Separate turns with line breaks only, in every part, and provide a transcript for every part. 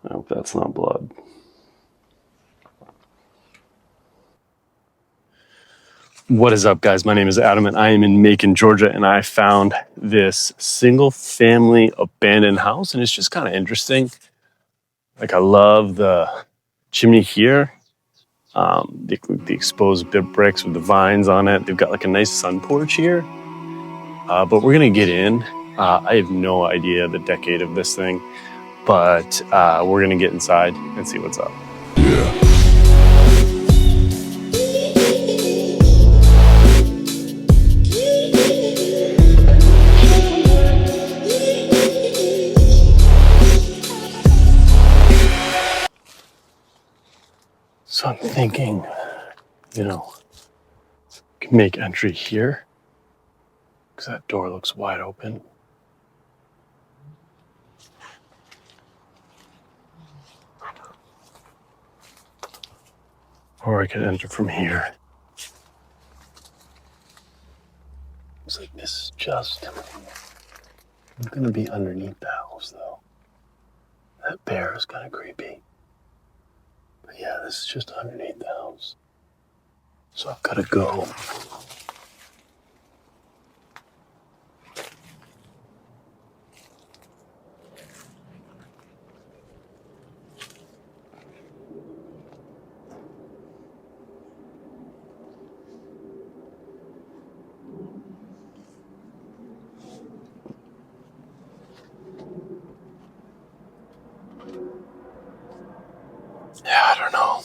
I hope that's not blood. What is up, guys? My name is Adam, and I am in Macon, Georgia, and I found this single-family abandoned house, and it's just kind of interesting. Like, I love the chimney here, the exposed bit bricks with the vines on it. They've got like a nice sun porch here, but we're gonna get in. I have no idea the decade of this thing, but we're gonna get inside and see what's up. So I'm thinking, can make entry here because that door looks wide open. Or I could enter from here. Looks like this is just, I'm gonna be underneath the house though. That bear is kind of creepy. But yeah, this is just underneath the house. So I've gotta go. Yeah, I don't know.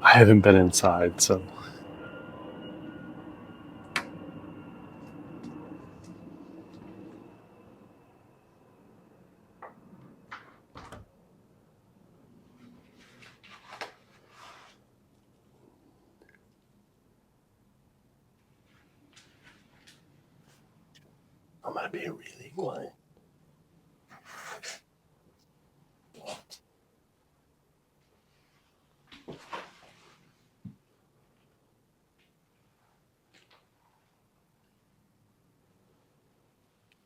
I haven't been inside, so. I'm gonna be really quiet.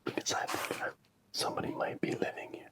Because I think somebody might be living here.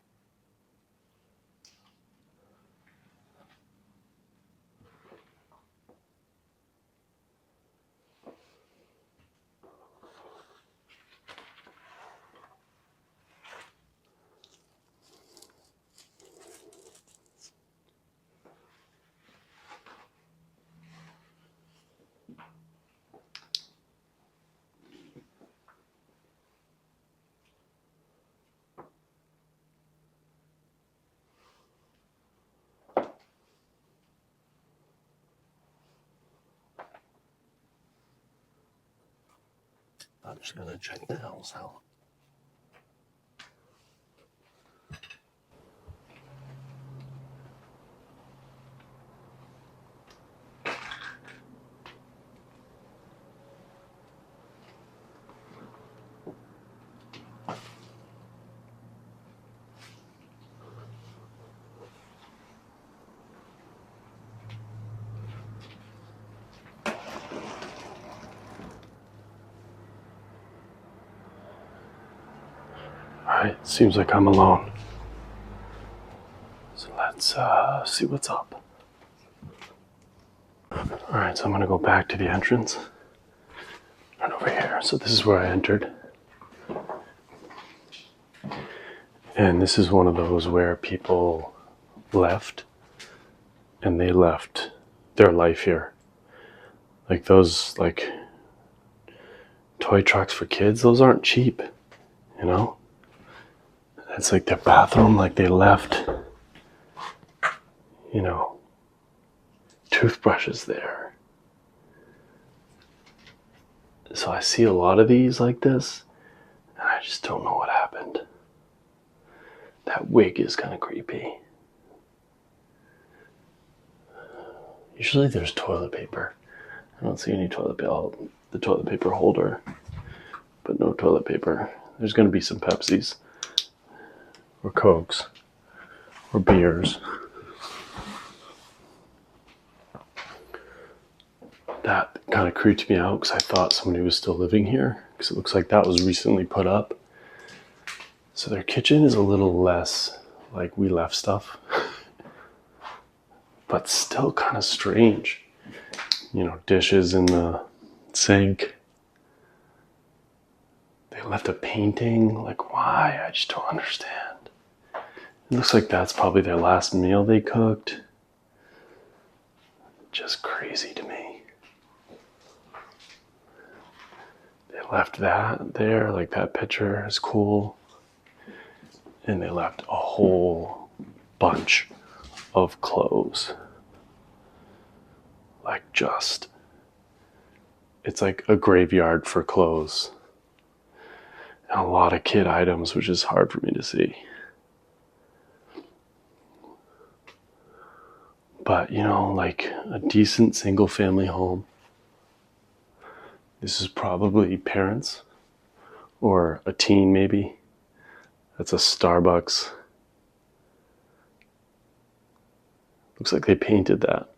I'm just gonna check the house out. Alright, seems like I'm alone. So let's see what's up. Alright, so I'm gonna go back to the entrance. Right over here. So this is where I entered. And this is one of those where people left and they left their life here. Like those toy trucks for kids, those aren't cheap, you know? It's like their bathroom, like they left, toothbrushes there. So I see a lot of these like this, and I just don't know what happened. That wig is kind of creepy. Usually there's toilet paper. I don't see any toilet paper. The toilet paper holder, but no toilet paper. There's going to be some Pepsis or Cokes or beers. That kind of creeped me out because I thought somebody was still living here because it looks like that was recently put up. So their kitchen is a little less like we left stuff, but still kind of strange. You know, dishes in the sink. They left a painting. Like, why? I just don't understand. It looks like that's probably their last meal they cooked. Just crazy to me. They left that there, like that picture is cool. And they left a whole bunch of clothes. Like just, it's like a graveyard for clothes. And a lot of kid items, which is hard for me to see. But, you know, like a decent single family home. This is probably parents or a teen maybe. That's a Starbucks. Looks like they painted that.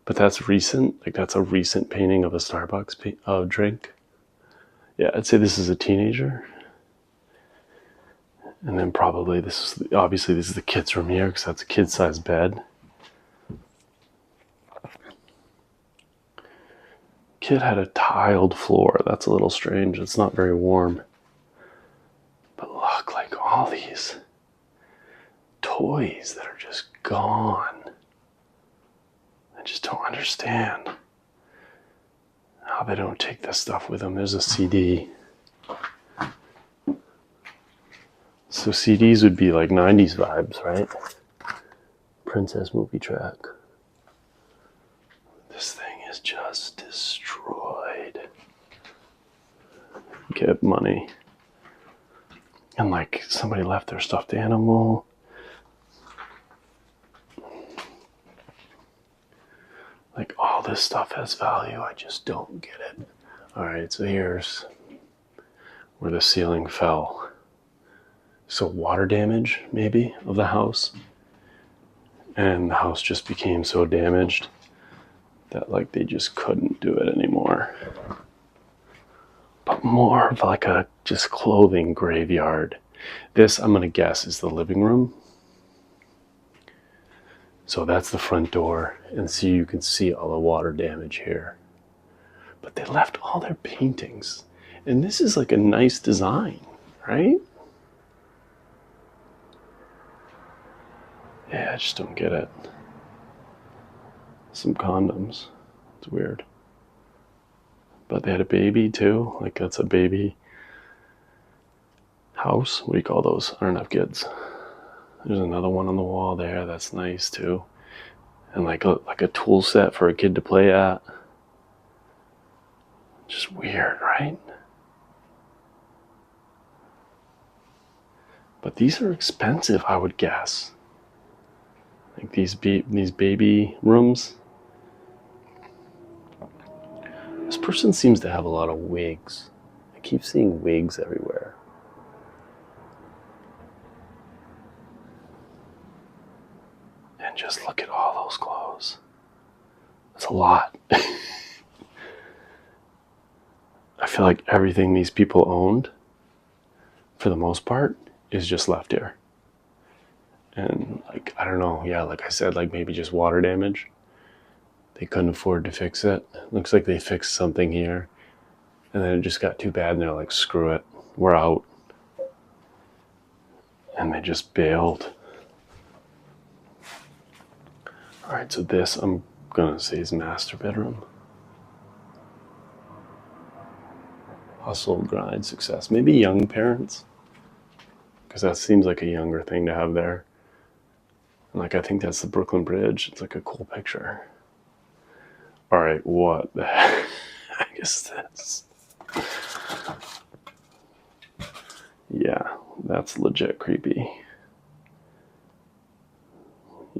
But that's recent. Like that's a recent painting of a Starbucks drink. Yeah, I'd say this is a teenager. And then probably this is the kid's room here because that's a kid-sized bed. Kid had a tiled floor. That's a little strange. It's not very warm. But look, like all these toys that are just gone. I just don't understand how they don't take this stuff with them. There's a CD. So CDs would be like 90s vibes, right? Princess movie track. This thing is just destroyed. Get money. And like somebody left their stuffed animal. Like all this stuff has value. I just don't get it. All right, so here's where the ceiling fell. So water damage, maybe, of the house. And the house just became so damaged that like they just couldn't do it anymore. But more of like a just clothing graveyard. This, I'm gonna guess, is the living room. So that's the front door, and so you can see all the water damage here. But they left all their paintings. And this is like a nice design, right? Yeah, I just don't get it. Some condoms. It's weird. But they had a baby too. Like that's a baby house. What do you call those? I don't have kids. There's another one on the wall there. That's nice too. And like a tool set for a kid to play at. Just weird, right? But these are expensive, I would guess. Like these baby rooms. This person seems to have a lot of wigs. I keep seeing wigs everywhere. And just look at all those clothes. That's a lot. I feel like everything these people owned, for the most part, is just left here. And like, I don't know, yeah, like I said, like maybe just water damage. They couldn't afford to fix it. Looks like they fixed something here. And then it just got too bad and they're like, screw it, we're out. And they just bailed. All right, so this I'm gonna say is master bedroom. Hustle, grind, success. Maybe young parents, because that seems like a younger thing to have there. And like I think that's the Brooklyn Bridge. It's like a cool picture. All right, what the heck is this? Yeah, that's legit creepy.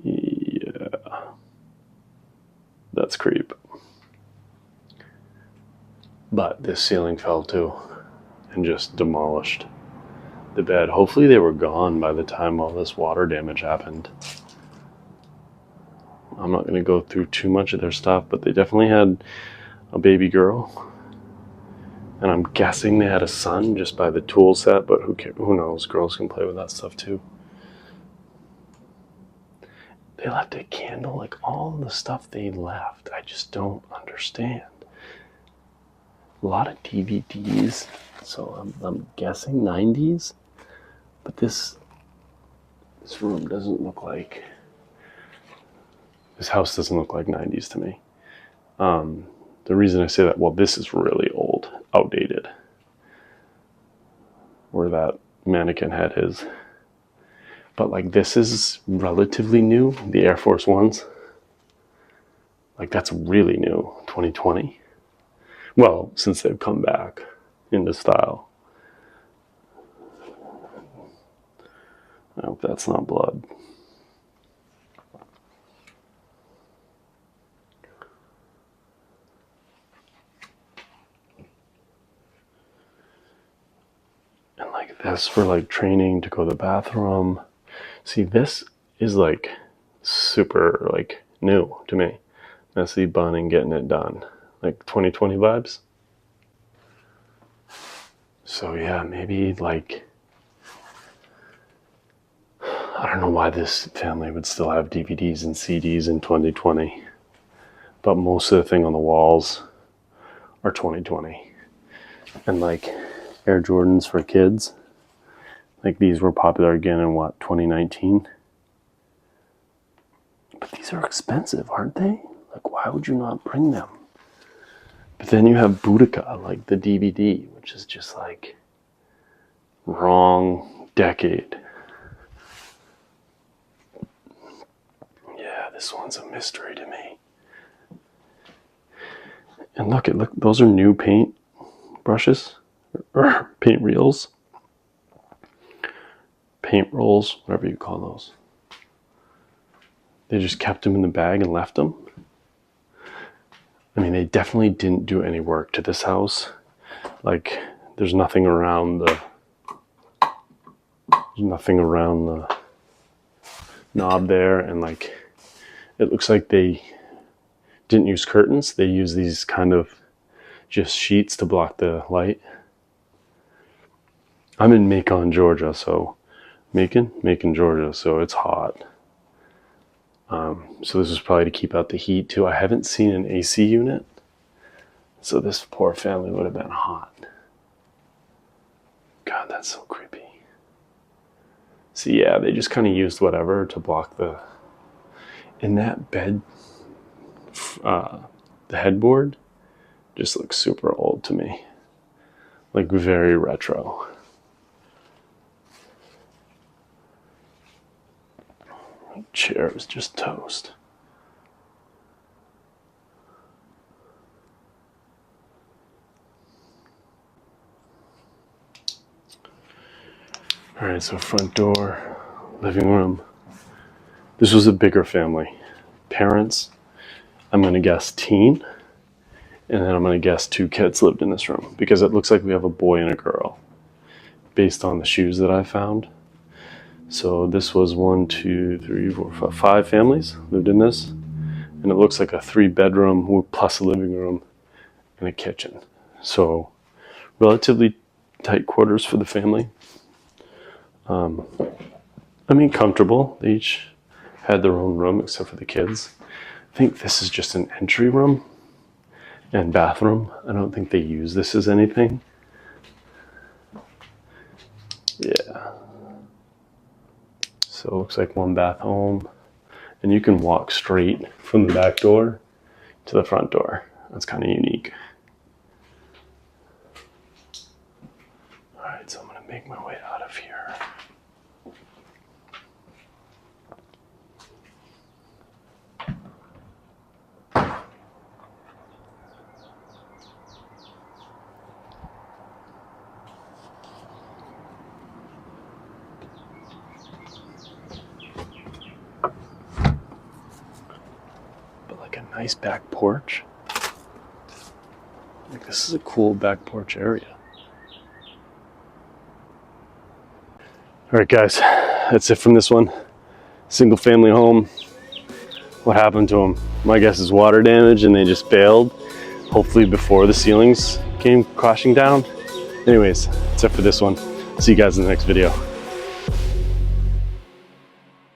Yeah, that's creep. But this ceiling fell too and just demolished the bed. Hopefully they were gone by the time all this water damage happened. I'm not going to go through too much of their stuff, but they definitely had a baby girl. And I'm guessing they had a son just by the tool set, but who knows? Girls can play with that stuff too. They left a candle, like all the stuff they left. I just don't understand. A lot of DVDs, so I'm guessing 90s, but this room doesn't look like, this house doesn't look like 90s to me. The reason I say that, well, this is really old, outdated, where that mannequin head is. But like this is relatively new, the Air Force Ones. Like that's really new, 2020. Well, since they've come back into style. I hope that's not blood. And like this for like training to go to the bathroom. See, this is like super like new to me. Messy bun and getting it done. Like 2020 vibes. So yeah, maybe like, I don't know why this family would still have DVDs and CDs in 2020. But most of the thing on the walls are 2020. And like Air Jordans for kids. Like these were popular again in what, 2019? But these are expensive, aren't they? Like why would you not bring them? But then you have Boudica, like the DVD, which is just like wrong decade. Yeah, this one's a mystery to me. And look, those are new paint brushes, or paint reels, paint rolls, whatever you call those. They just kept them in the bag and left them. I mean, they definitely didn't do any work to this house. Like, there's nothing around the knob there, and like, it looks like they didn't use curtains. They use these kind of just sheets to block the light. I'm in Macon, Georgia, so Macon, Georgia, so it's hot. So this is probably to keep out the heat too. I haven't seen an AC unit, so this poor family would have been hot. God, that's so creepy. So yeah, they just kind of used whatever to block the, in that bed, the headboard just looks super old to me. Like very retro. Chair was just toast. All right, so front door, living room. This was a bigger family. Parents, I'm gonna guess teen, and then I'm gonna guess 2 kids lived in this room because it looks like we have a boy and a girl based on the shoes that I found. So this was 1, 2, 3, 4, 5 families lived in this, and it looks like a 3-bedroom plus a living room and a kitchen. So relatively tight quarters for the family. I mean, comfortable. They each had their own room except for the kids. I think this is just an entry room and bathroom. I don't think they use this as anything. Yeah. So it looks like 1 bath home, and you can walk straight from the back door to the front door. That's kind of unique. All right, so I'm gonna make my way out of here. Nice back porch. Like, this is a cool back porch area. All right, guys, that's it from this one. Single family home. What happened to them? My guess is water damage and they just bailed. Hopefully before the ceilings came crashing down. Anyways, that's it for this one. See you guys in the next video.